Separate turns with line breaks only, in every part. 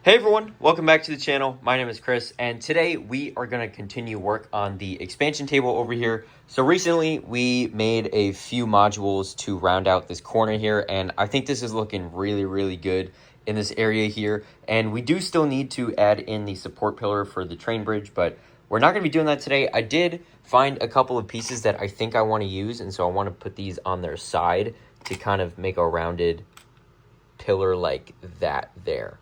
Hey everyone, welcome back to the channel. My name is Chris, and today we are going to continue work on the expansion table over here. So recently we made a few modules to round out this corner here, and I think this is looking really good in this area here. And we do still need to add in the support pillar for the train bridge, but we're not going to be doing that today. I did find a couple of pieces that I think I want to use, and so I want to put these on their side to kind of make a rounded pillar like that there.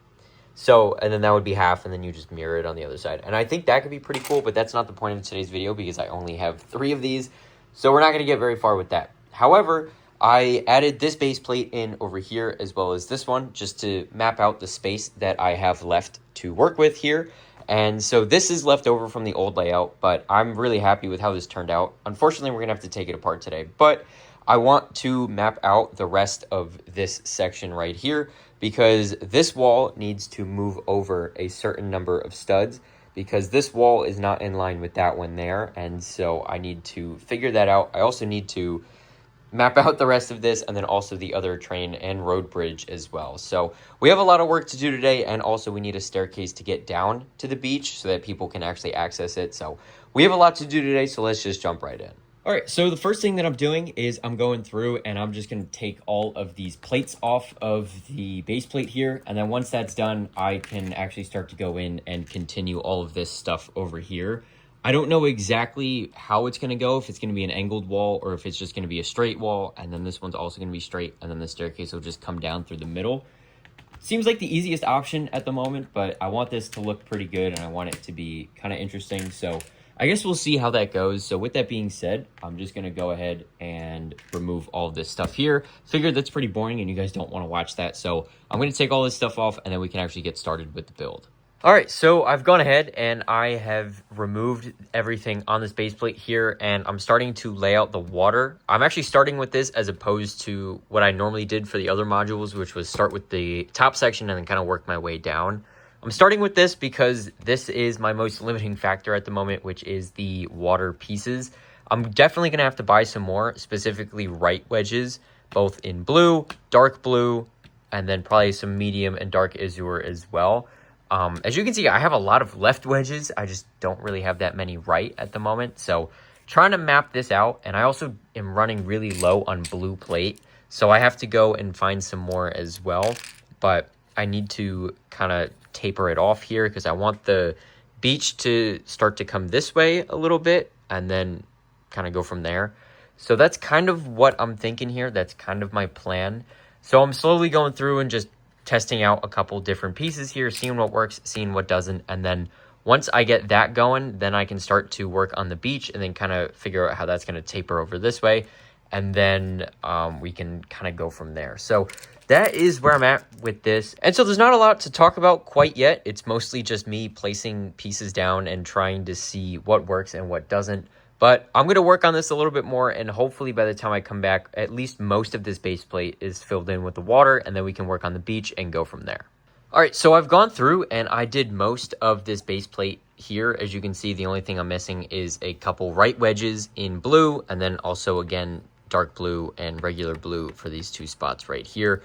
So, and then that would be half, and then you just mirror it on the other side. And I think that could be pretty cool, but that's not the point of today's video because I only have 3 of these. So we're not going to get very far with that. However, I added this base plate in over here as well as this one just to map out the space that I have left to work with here. And so this is left over from the old layout, but I'm really happy with how this turned out. Unfortunately, we're going to have to take it apart today, but I want to map out the rest of this section right here because this wall needs to move over a certain number of studs because this wall is not in line with that one there. And so I need to figure that out. I also need to map out the rest of this and then also the other train and road bridge as well. So we have a lot of work to do today, and also we need a staircase to get down to the beach so that people can actually access it. So we have a lot to do today, so let's just jump right in. All right, so the first thing that I'm doing is I'm going through and I'm just going to take all of these plates off of the base plate here. And then once that's done, I can actually start to go in and continue all of this stuff over here. I don't know exactly how it's going to go, if it's going to be an angled wall or if it's just going to be a straight wall. And then this one's also going to be straight. And then the staircase will just come down through the middle. Seems like the easiest option at the moment, but I want this to look pretty good and I want it to be kind of interesting. So I guess we'll see how that goes. So with that being said, I'm just going to go ahead and remove all of this stuff here. Figured that's pretty boring and you guys don't want to watch that. So I'm going to take all this stuff off and then we can actually get started with the build. All right, so I've gone ahead and I have removed everything on this base plate here, and I'm starting to lay out the water. I'm actually starting with this as opposed to what I normally did for the other modules, which was start with the top section and then kind of work my way down. I'm starting with this because this is my most limiting factor at the moment, which is the water pieces. I'm definitely going to have to buy some more, specifically right wedges, both in blue, dark blue, and then probably some medium and dark azure as well. As you can see, I have a lot of left wedges. I just don't really have that many right at the moment. So trying to map this out. And I also am running really low on blue plate. So I have to go and find some more as well. But I need to kind of taper it off here because I want the beach to start to come this way a little bit and then kind of go from there. So that's kind of what I'm thinking here. That's kind of my plan. So I'm slowly going through and just testing out a couple different pieces here, seeing what works, seeing what doesn't. And then once I get that going, then I can start to work on the beach and then kind of figure out how that's going to taper over this way. And then we can kind of go from there. So that is where I'm at with this. And so there's not a lot to talk about quite yet. It's mostly just me placing pieces down and trying to see what works and what doesn't. But I'm going to work on this a little bit more, and hopefully by the time I come back, at least most of this base plate is filled in with the water, and then we can work on the beach and go from there. All right, so I've gone through and I did most of this base plate here. As you can see, the only thing I'm missing is a couple right wedges in blue, and then also, again, dark blue and regular blue for these 2 spots right here.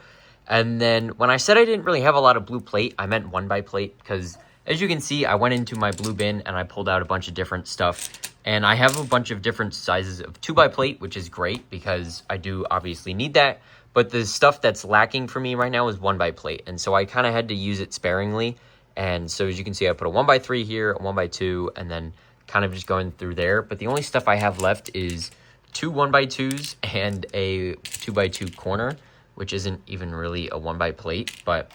And then when I said I didn't really have a lot of blue plate, I meant 1x plate because as you can see, I went into my blue bin and I pulled out a bunch of different stuff. And I have a bunch of different sizes of 2x plate, which is great because I do obviously need that. But the stuff that's lacking for me right now is 1x plate. And so I kind of had to use it sparingly. And so as you can see, I put a 1x3 here, a 1x2, and then kind of just going through there. But the only stuff I have left is 2 1x2s and a 2x2 corner, which isn't even really a 1x plate. But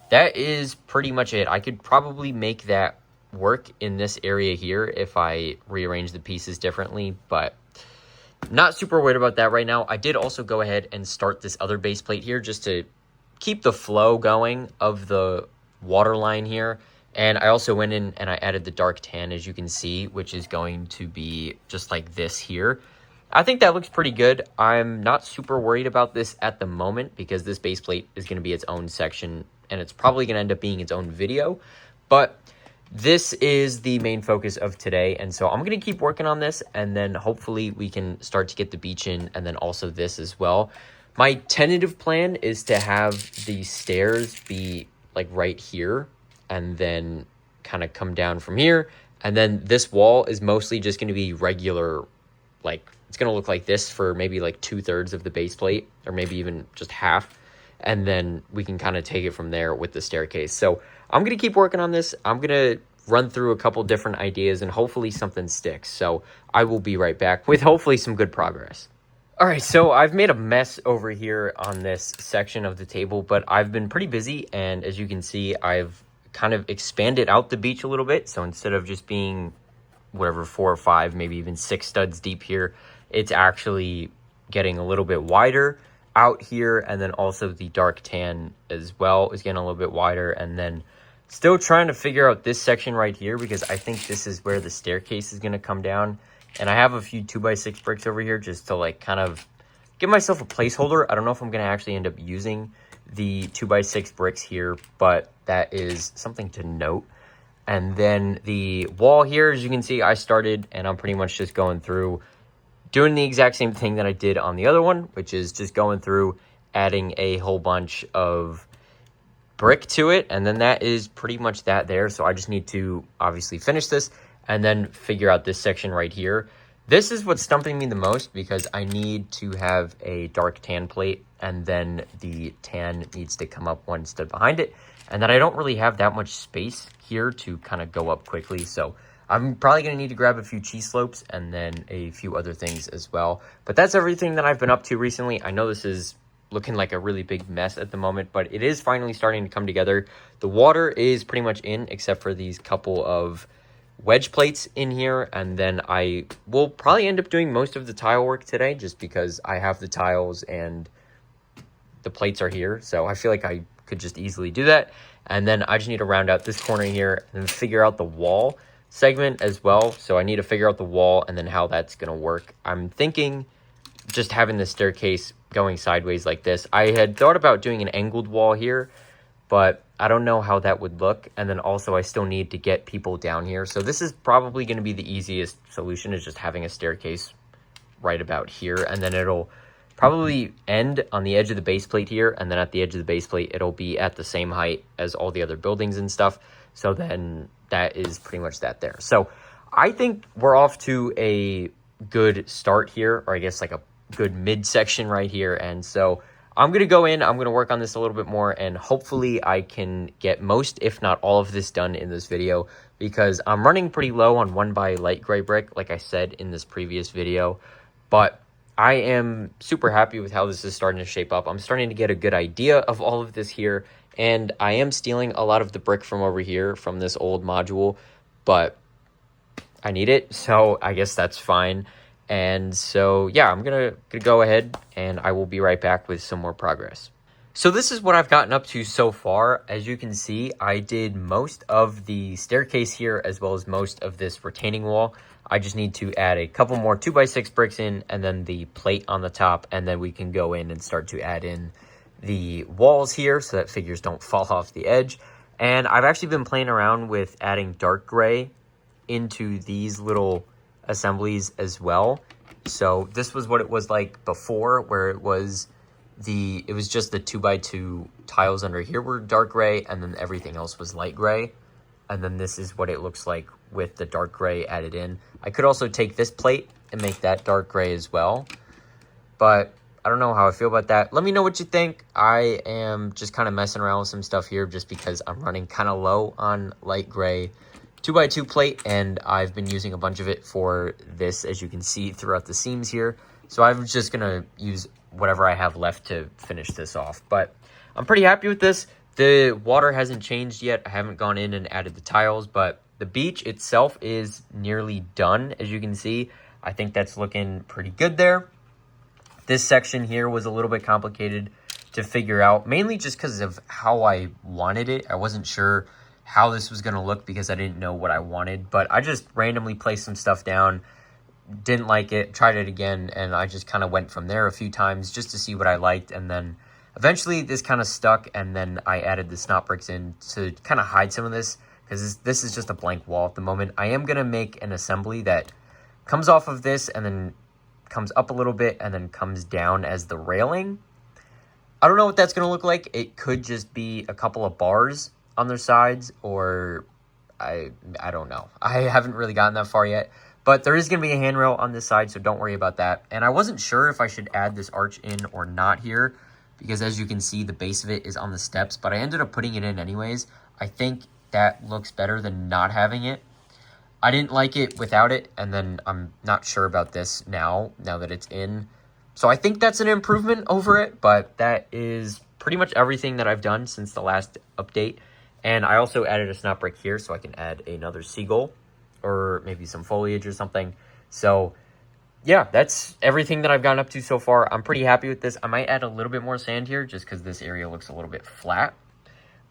that is pretty much it. I could probably make that work in this area here if I rearrange the pieces differently, but not super worried about that right now. I did also go ahead and start this other base plate here just to keep the flow going of the water line here. And I also went in and I added the dark tan, as you can see, which is going to be just like this here. I think that looks pretty good. I'm not super worried about this at the moment because this base plate is going to be its own section and it's probably going to end up being its own video, but this is the main focus of today, and so I'm going to keep working on this, and then hopefully we can start to get the beach in, and then also this as well. My tentative plan is to have the stairs be like right here, and then kind of come down from here. And then this wall is mostly just going to be regular, like it's going to look like this for maybe like 2/3 of the base plate, or maybe even just half. And then we can kind of take it from there with the staircase. So I'm going to keep working on this. I'm going to run through a couple different ideas and hopefully something sticks. So I will be right back with hopefully some good progress. All right, so I've made a mess over here on this section of the table, but I've been pretty busy, and as you can see, I've kind of expanded out the beach a little bit. So instead of just being whatever 4 or 5, maybe even 6 studs deep here, it's actually getting a little bit wider out here. And then also the dark tan as well is getting a little bit wider. And then still trying to figure out this section right here, because I think this is where the staircase is going to come down. And I have a few 2x6 bricks over here just to like kind of give myself a placeholder. I don't know if I'm going to actually end up using the 2x6 bricks here, but that is something to note. And then the wall here, as you can see, I started and I'm pretty much just going through doing the exact same thing that I did on the other one, which is just going through adding a whole bunch of brick to it. And then that is pretty much that there. So I just need to obviously finish this and then figure out this section right here. This is what's stumping me the most, because I need to have a dark tan plate, and then the tan needs to come up one stud behind it. And then I don't really have that much space here to kind of go up quickly. So I'm probably going to need to grab a few cheese slopes and then a few other things as well. But that's everything that I've been up to recently. I know this is looking like a really big mess at the moment, but it is finally starting to come together. The water is pretty much in, except for these couple of wedge plates in here, and then I will probably end up doing most of the tile work today, just because I have the tiles and the plates are here. So I feel like I could just easily do that. And then I just need to round out this corner here and figure out the wall segment as well. So I need to figure out the wall and then how that's going to work. I'm thinking just having the staircase going sideways like this. I had thought about doing an angled wall here, but I don't know how that would look. And then also I still need to get people down here. So this is probably going to be the easiest solution, is just having a staircase right about here. And then it'll probably end on the edge of the base plate here. And then at the edge of the base plate, it'll be at the same height as all the other buildings and stuff. So then that is pretty much that there. So I think we're off to a good start here, or I guess like a good midsection right here. And so I'm going to go in, I'm going to work on this a little bit more, and hopefully I can get most, if not all of this done in this video, because I'm running pretty low on 1x light gray brick, like I said in this previous video. But I am super happy with how this is starting to shape up. I'm starting to get a good idea of all of this here, and I am stealing a lot of the brick from over here from this old module, but I need it, so I guess that's fine. And so, yeah, I'm gonna go ahead and I will be right back with some more progress. So this is what I've gotten up to so far. As you can see, I did most of the staircase here as well as most of this retaining wall. I just need to add a couple more 2x6 bricks in, and then the plate on the top, and then we can go in and start to add in the walls here so that figures don't fall off the edge. And I've actually been playing around with adding dark gray into these little assemblies as well. So this was what it was like before, where it was just the 2x2 tiles under here were dark gray, and then everything else was light gray. And then this is what it looks like with the dark gray added in. I could also take this plate and make that dark gray as well, but I don't know how I feel about that. Let me know what you think. I am just kind of messing around with some stuff here just because I'm running kind of low on light gray 2x2 plate, and I've been using a bunch of it for this, as you can see throughout the seams here. So I'm just gonna use whatever I have left to finish this off, but I'm pretty happy with this. The water hasn't changed yet. I haven't gone in and added the tiles, but the beach itself is nearly done. As you can see, I think that's looking pretty good there. This section here was a little bit complicated to figure out, mainly just because of how I wanted it. I wasn't sure how this was going to look because I didn't know what I wanted, but I just randomly placed some stuff down, didn't like it, tried it again, and I just kind of went from there a few times just to see what I liked. And then eventually this kind of stuck, and then I added the snot bricks in to kind of hide some of this, because this is just a blank wall at the moment. I am going to make an assembly that comes off of this and then comes up a little bit and then comes down as the railing. I don't know what that's going to look like. It could just be a couple of bars on their sides, or I don't know. I haven't really gotten that far yet. But there is going to be a handrail on this side, so don't worry about that. And I wasn't sure if I should add this arch in or not here, because as you can see, the base of it is on the steps, but I ended up putting it in anyways. I think that looks better than not having it. I didn't like it without it, and then I'm not sure about this now that it's in. So I think that's an improvement over it, but that is pretty much everything that I've done since the last update. And I also added a snot brick here, so I can add another seagull, or maybe some foliage or something. So yeah, that's everything that I've gotten up to so far. I'm pretty happy with this. I might add a little bit more sand here just because this area looks a little bit flat.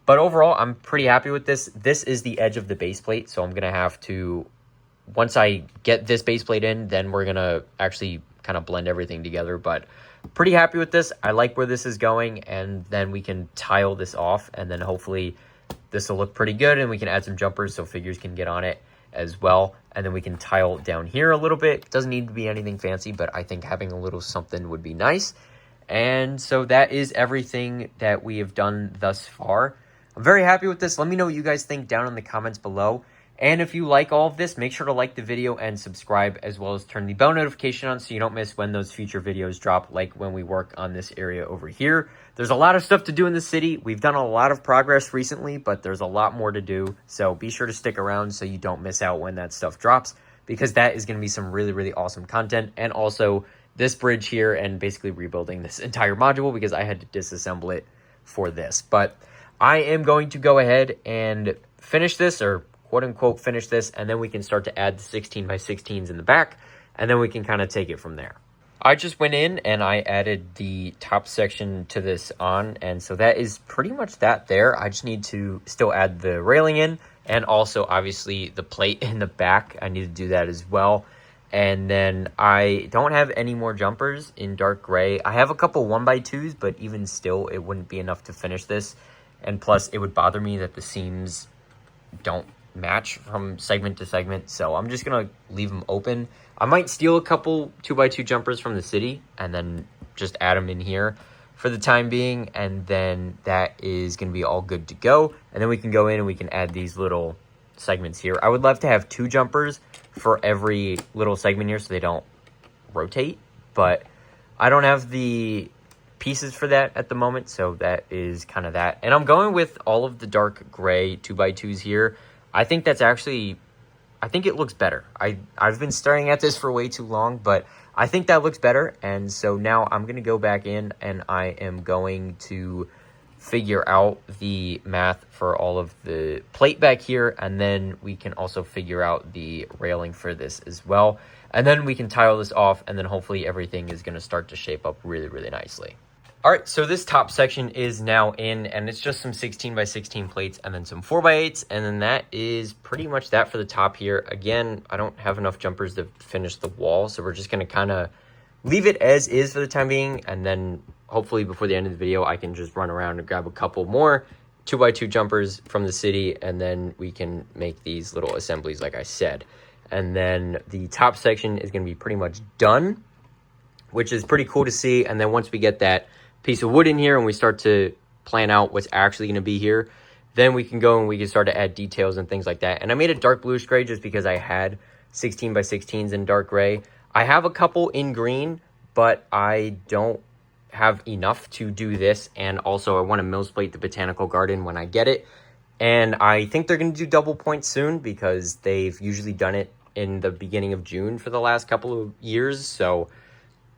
But overall, I'm pretty happy with this. This is the edge of the base plate, so I'm going to have to, once I get this base plate in, then we're going to actually kind of blend everything together. But pretty happy with this. I like where this is going, and then we can tile this off, and then hopefully this will look pretty good, and we can add some jumpers so figures can get on it as well. And then we can tile down here a little bit. Doesn't need to be anything fancy, but I think having a little something would be nice. And so that is everything that we have done thus far. I'm very happy with this. Let me know what you guys think down in the comments below. And if you like all of this, make sure to like the video and subscribe, as well as turn the bell notification on so you don't miss when those future videos drop, like when we work on this area over here. There's a lot of stuff to do in the city. We've done a lot of progress recently, but there's a lot more to do. So be sure to stick around so you don't miss out when that stuff drops, because that is going to be some really, really awesome content. And also this bridge here, and basically rebuilding this entire module because I had to disassemble it for this. But I am going to go ahead and finish this, or quote-unquote finish this, and then we can start to add the 16 by 16s in the back, and then we can kind of take it from there. I just went in and I added the top section to this on, and so that is pretty much that there. I just need to still add the railing in, and also obviously the plate in the back. I need to do that as well. And then I don't have any more jumpers in dark gray. I have a couple 1x2s, but even still, it wouldn't be enough to finish this. And plus, it would bother me that the seams don't match from segment to segment, so I'm just gonna leave them open. I might steal a couple 2x2 jumpers from the city and then just add them in here for the time being, and then that is gonna be all good to go. And then we can go in and we can add these little segments here. I would love to have 2 jumpers for every little segment here so they don't rotate, but I don't have the pieces for that at the moment, so that is kind of that. And I'm going with all of the dark gray 2x2s here. I think that's actually, I think it looks better. I've been staring at this for way too long, but I think that looks better. And so now I'm going to go back in and I am going to figure out the math for all of the plate back here. And then we can also figure out the railing for this as well. And then we can tile this off, and then hopefully everything is going to start to shape up really, really nicely. All right, so this top section is now in, and it's just some 16 by 16 plates and then some 4x8s, and then that is pretty much that for the top here. Again, I don't have enough jumpers to finish the wall, so we're just going to kind of leave it as is for the time being, and then hopefully before the end of the video, I can just run around and grab a couple more 2x2 jumpers from the city, and then we can make these little assemblies like I said. And then the top section is going to be pretty much done, which is pretty cool to see. And then once we get that piece of wood in here and we start to plan out what's actually going to be here, then we can go and we can start to add details and things like that. And I made a dark bluish gray just because I had 16 by 16s in dark gray. I have a couple in green, but I don't have enough to do this. And also I want to Mills plate the botanical garden when I get it. And I think they're going to do double points soon because they've usually done it in the beginning of June for the last couple of years. So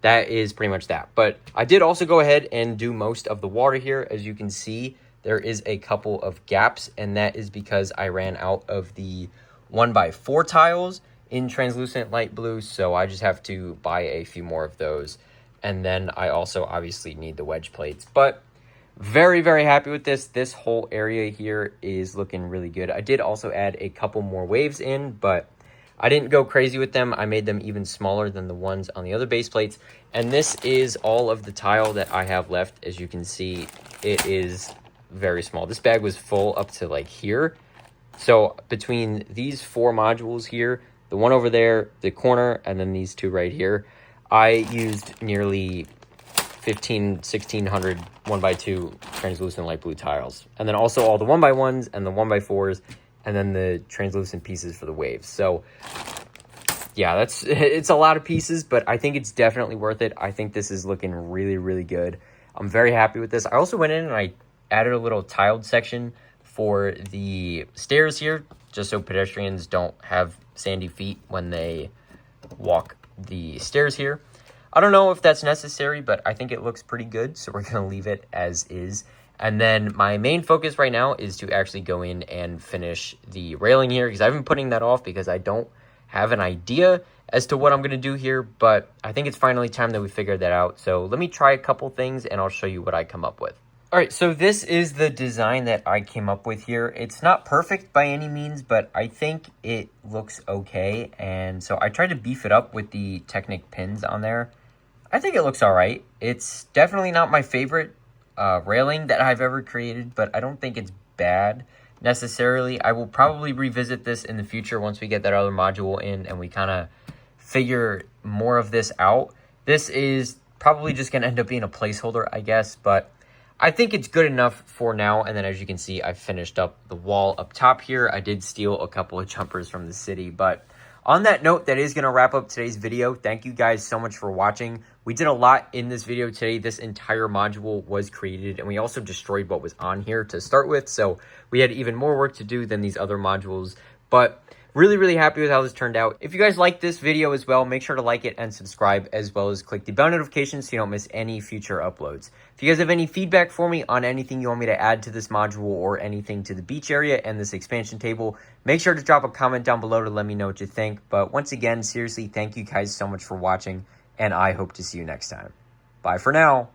that is pretty much that. But I did also go ahead and do most of the water here. As you can see, there is a couple of gaps, and that is because I ran out of the 1x4 tiles in translucent light blue. So I just have to buy a few more of those. And then I also obviously need the wedge plates. But very, very happy with this. This whole area here is looking really good. I did also add a couple more waves in, but I didn't go crazy with them. I made them even smaller than the ones on the other base plates. And this is all of the tile that I have left. As you can see, it is very small. This bag was full up to like here. So between these 4 modules here, the one over there, the corner, and then these 2 right here, I used nearly 1600 1x2 translucent light blue tiles. And then also all the 1x1s and the 1x4s, and then the translucent pieces for the waves. So yeah, it's a lot of pieces, but I think it's definitely worth it. I think this is looking really, really good. I'm very happy with this. I also went in and I added a little tiled section for the stairs here, just so pedestrians don't have sandy feet when they walk the stairs here. I don't know if that's necessary, but I think it looks pretty good, so we're going to leave it as is. And then my main focus right now is to actually go in and finish the railing here, because I've been putting that off because I don't have an idea as to what I'm going to do here, but I think it's finally time that we figure that out. So let me try a couple things and I'll show you what I come up with. All right, so this is the design that I came up with here. It's not perfect by any means, but I think it looks okay. And so I tried to beef it up with the Technic pins on there. I think it looks all right. It's definitely not my favorite railing that I've ever created, but I don't think it's bad necessarily. I will probably revisit this in the future once we get that other module in and we kind of figure more of this out. This is probably just going to end up being a placeholder, I guess, but I think it's good enough for now. And then as you can see, I finished up the wall up top here. I did steal a couple of jumpers from the city, but on that note, that is going to wrap up today's video. Thank you guys so much for watching. We did a lot in this video today. This entire module was created, and we also destroyed what was on here to start with. So we had even more work to do than these other modules, but really, really happy with how this turned out. If you guys like this video as well, make sure to like it and subscribe, as well as click the bell notification so you don't miss any future uploads. If you guys have any feedback for me on anything you want me to add to this module or anything to the beach area and this expansion table, make sure to drop a comment down below to let me know what you think. But once again, seriously, thank you guys so much for watching, and I hope to see you next time. Bye for now.